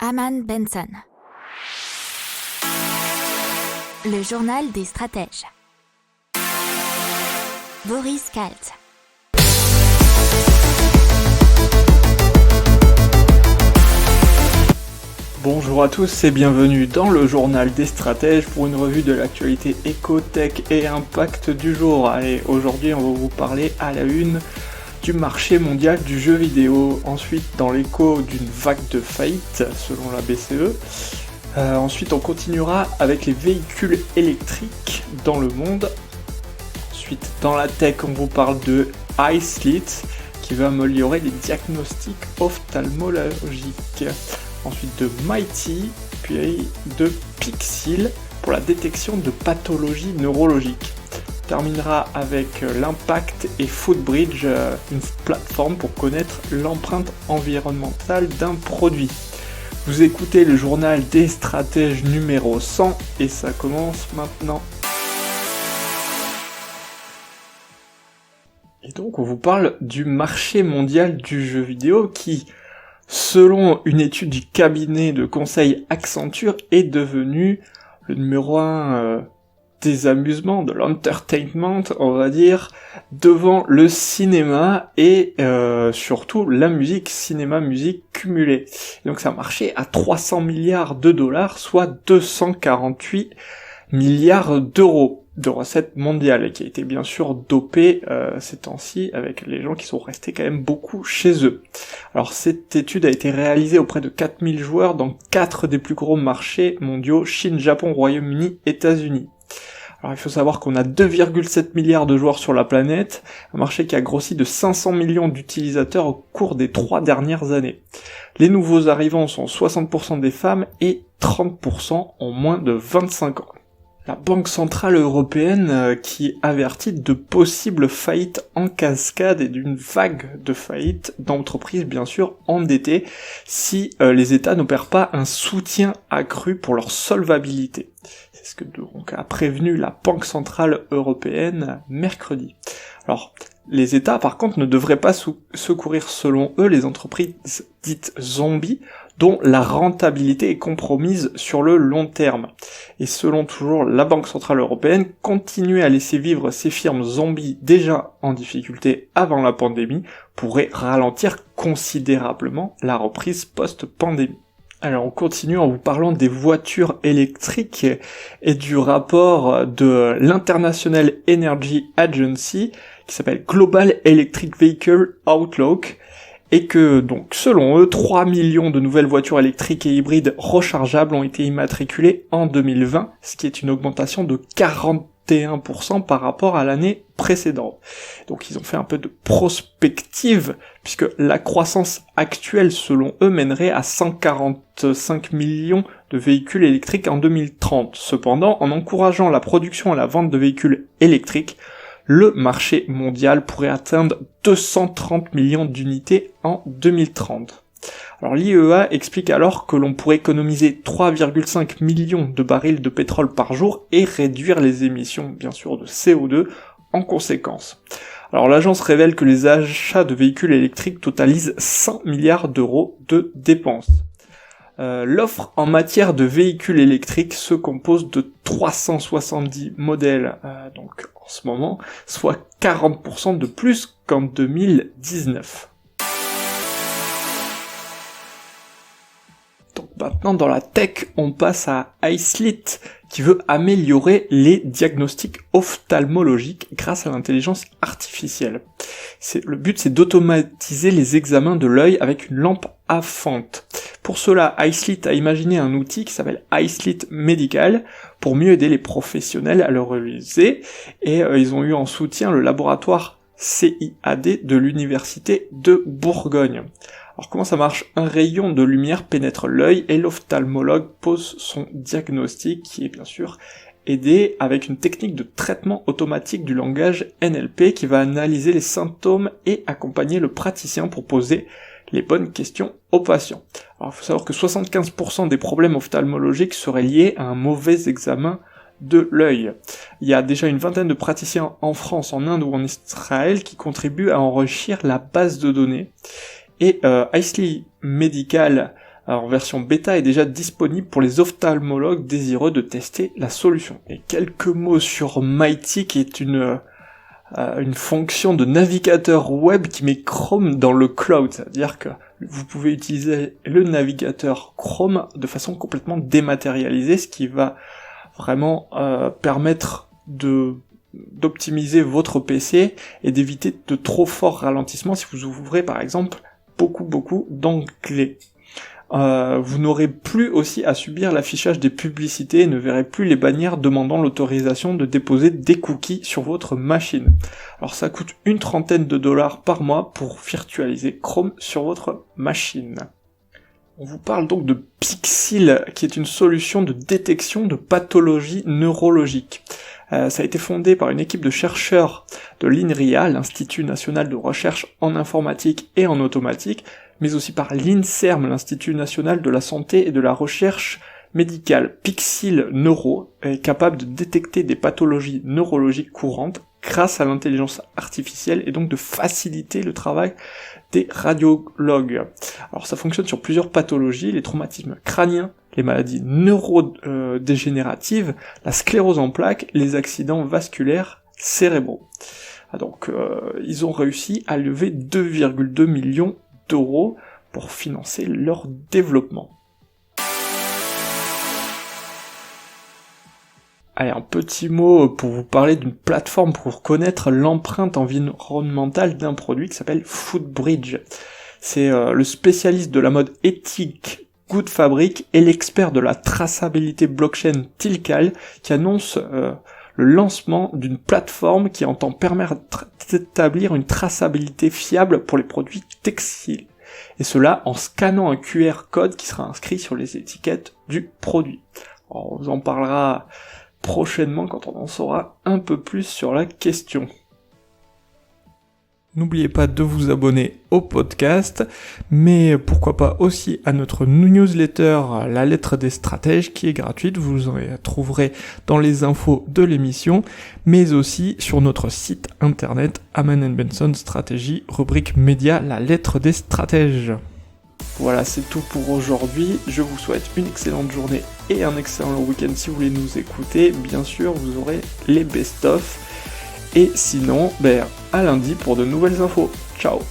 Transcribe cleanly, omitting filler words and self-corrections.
Aman Benson. Le journal des stratèges. Boris Kalt. Bonjour à tous et bienvenue dans le journal des stratèges pour une revue de l'actualité éco-tech et impact du jour. Et aujourd'hui on va vous parler à la une du marché mondial du jeu vidéo, ensuite dans l'écho d'une vague de faillites selon la BCE, ensuite on continuera avec les véhicules électriques dans le monde, ensuite dans la tech on vous parle de iSlit qui va améliorer les diagnostics ophtalmologiques, ensuite de Mighty, puis de Pixil pour la détection de pathologies neurologiques. On terminera avec l'Impact et Footbridge, une plateforme pour connaître l'empreinte environnementale d'un produit. Vous écoutez le journal des stratèges numéro 100 et ça commence maintenant. Et donc on vous parle du marché mondial du jeu vidéo qui, selon une étude du cabinet de conseil Accenture, est devenu le numéro 1 des amusements, de l'entertainment, on va dire, devant le cinéma et surtout la musique, cinéma-musique cumulée. Et donc ça marchait à 300 milliards de dollars, soit 248 milliards d'euros de recettes mondiales, et qui a été bien sûr dopé ces temps-ci avec les gens qui sont restés quand même beaucoup chez eux. Alors cette étude a été réalisée auprès de 4000 joueurs dans 4 des plus gros marchés mondiaux, Chine, Japon, Royaume-Uni, États-Unis. Alors il faut savoir qu'on a 2,7 milliards de joueurs sur la planète, un marché qui a grossi de 500 millions d'utilisateurs au cours des 3 dernières années. Les nouveaux arrivants sont 60% des femmes et 30% ont moins de 25 ans. La Banque Centrale Européenne qui avertit de possibles faillites en cascade et d'une vague de faillites d'entreprises bien sûr endettées si les États n'opèrent pas un soutien accru pour leur solvabilité. C'est ce que donc a prévenu la Banque Centrale Européenne mercredi. Alors, les États par contre ne devraient pas secourir selon eux les entreprises dites zombies dont la rentabilité est compromise sur le long terme. Et selon toujours la Banque Centrale Européenne, continuer à laisser vivre ces firmes zombies déjà en difficulté avant la pandémie pourrait ralentir considérablement la reprise post-pandémie. Alors on continue en vous parlant des voitures électriques et du rapport de l'International Energy Agency qui s'appelle Global Electric Vehicle Outlook, et que donc selon eux, 3 millions de nouvelles voitures électriques et hybrides rechargeables ont été immatriculées en 2020, ce qui est une augmentation de 41% par rapport à l'année précédente. Donc ils ont fait un peu de prospective, puisque la croissance actuelle selon eux mènerait à 145 millions de véhicules électriques en 2030. Cependant, en encourageant la production et la vente de véhicules électriques, le marché mondial pourrait atteindre 230 millions d'unités en 2030. Alors l'IEA explique alors que l'on pourrait économiser 3,5 millions de barils de pétrole par jour et réduire les émissions, bien sûr, de CO2 en conséquence. Alors l'agence révèle que les achats de véhicules électriques totalisent 100 milliards d'euros de dépenses. L'offre en matière de véhicules électriques se compose de 370 modèles donc en ce moment, soit 40% de plus qu'en 2019. Donc maintenant dans la tech, on passe à iSlit qui veut améliorer les diagnostics ophtalmologiques grâce à l'intelligence artificielle. Le but c'est d'automatiser les examens de l'œil avec une lampe à fente. Pour cela, iSlit a imaginé un outil qui s'appelle iSlit Medical pour mieux aider les professionnels à le réaliser, et ils ont eu en soutien le laboratoire CIAD de l'université de Bourgogne. Alors comment ça marche ? Un rayon de lumière pénètre l'œil et l'ophtalmologue pose son diagnostic qui est bien sûr aidé avec une technique de traitement automatique du langage NLP qui va analyser les symptômes et accompagner le praticien pour poser les bonnes questions aux patients. Alors il faut savoir que 75% des problèmes ophtalmologiques seraient liés à un mauvais examen de l'œil. Il y a déjà une vingtaine de praticiens en France, en Inde ou en Israël qui contribuent à enrichir la base de données. Et iSlit Medical en version bêta est déjà disponible pour les ophtalmologues désireux de tester la solution. Et quelques mots sur Mighty, qui est une fonction de navigateur web qui met Chrome dans le cloud, c'est-à-dire que vous pouvez utiliser le navigateur Chrome de façon complètement dématérialisée, ce qui va vraiment permettre d'optimiser votre PC et d'éviter de trop forts ralentissements si vous ouvrez par exemple beaucoup d'onglets. Vous n'aurez plus aussi à subir l'affichage des publicités et ne verrez plus les bannières demandant l'autorisation de déposer des cookies sur votre machine. Alors ça coûte une $30 par mois pour virtualiser Chrome sur votre machine. On vous parle donc de Pixil, qui est une solution de détection de pathologies neurologiques. Ça a été fondé par une équipe de chercheurs de l'INRIA, l'Institut National de Recherche en Informatique et en Automatique, mais aussi par l'INSERM, l'Institut National de la Santé et de la Recherche Médicale. Pixil Neuro est capable de détecter des pathologies neurologiques courantes grâce à l'intelligence artificielle et donc de faciliter le travail des radiologues. Alors ça fonctionne sur plusieurs pathologies, les traumatismes crâniens, les maladies neurodégénératives, la sclérose en plaques, les accidents vasculaires cérébraux. Donc ils ont réussi à lever 2,2 millions d'euros pour financer leur développement. Allez, un petit mot pour vous parler d'une plateforme pour connaître l'empreinte environnementale d'un produit qui s'appelle Foodbridge. C'est le spécialiste de la mode éthique Goodfabric et l'expert de la traçabilité blockchain Tilcal qui annonce le lancement d'une plateforme qui entend permettre d'établir une traçabilité fiable pour les produits textiles. Et cela en scannant un QR code qui sera inscrit sur les étiquettes du produit. Alors, on vous en parlera prochainement quand on en saura un peu plus sur la question. N'oubliez pas de vous abonner au podcast, mais pourquoi pas aussi à notre newsletter La Lettre des Stratèges qui est gratuite, vous en trouverez dans les infos de l'émission, mais aussi sur notre site internet Aman & Benson Stratégie, rubrique média La Lettre des Stratèges. Voilà, c'est tout pour aujourd'hui. Je vous souhaite une excellente journée et un excellent week-end si vous voulez nous écouter. Bien sûr, vous aurez les best-of. Et sinon, à lundi pour de nouvelles infos. Ciao!